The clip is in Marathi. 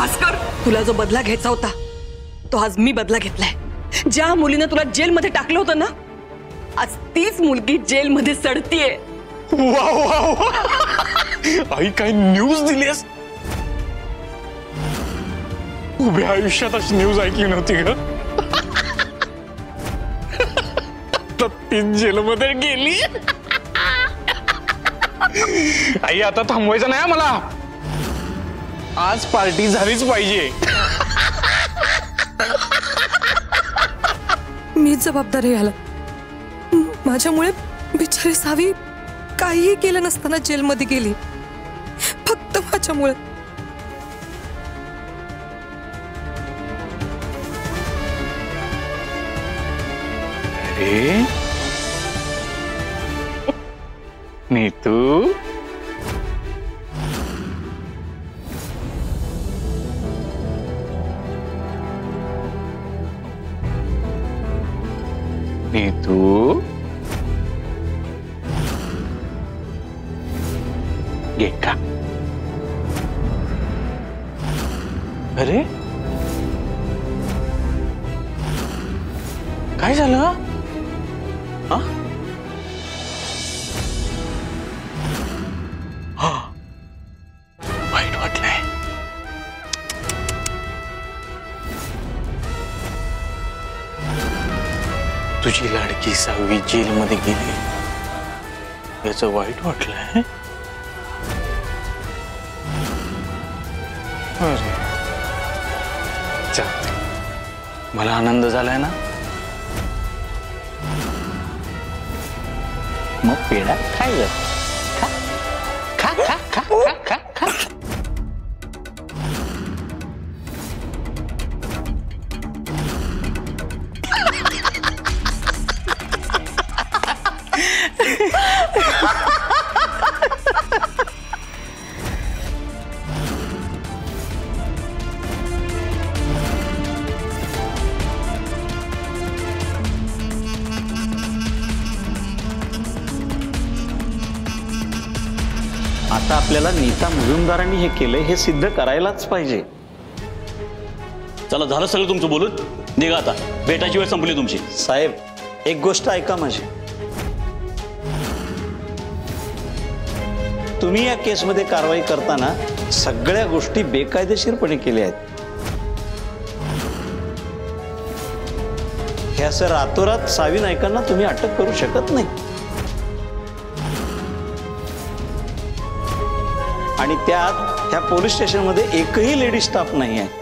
भास्कर, तुला जो बदला घ्यायचा होता तो आज मी बदला घेतलाय। ज्या मुलीने तुला जेलमध्ये टाकलं होतं ना, आज तीच मुलगी जेलमध्ये सडतीये। वा वा वा, आई काय न्यूज दिलीस? उभ्या आयुष्यात अशी न्यूज ऐकली नव्हती ग। आता ती जेलमध्ये गेली। आई आता थांबवायचं नाही मला, आज पार्टी झालीच पाहिजे। मीच जबाबदार आहे याला। माझ्यामुळे बिचारी सावी काहीही केलं नसताना जेलमध्ये गेली, फक्त माझ्यामुळे। अरे नीतू, नीतू, ये का? अरे काय झालं? हा? वाईट वाटलंय। तुझी लाडकी सावी जेलमध्ये गेली याचं वाईट वाटलंय। अरे चालतंय, मला आनंद झालाय ना, मग पेढा खायचं। खा खा खा खा खा खा खा। आता आपल्याला नीता मुजुमदारांनी हे केलंय हे सिद्ध करायलाच पाहिजे। चला, झालं सगळं तुमचं बोलून, निघा आता, भेटायची वेळ संपली तुमची। साहेब, एक गोष्ट ऐका माझी, तुम्ही या केसमध्ये कारवाई करताना सगळ्या गोष्टी बेकायदेशीरपणे केल्या आहेत। हे असं रातोरात सावी नायकांना तुम्ही अटक करू शकत नाही, आणि त्यात ह्या पोलीस स्टेशनमध्ये एकही लेडी स्टाफ नाही आहे।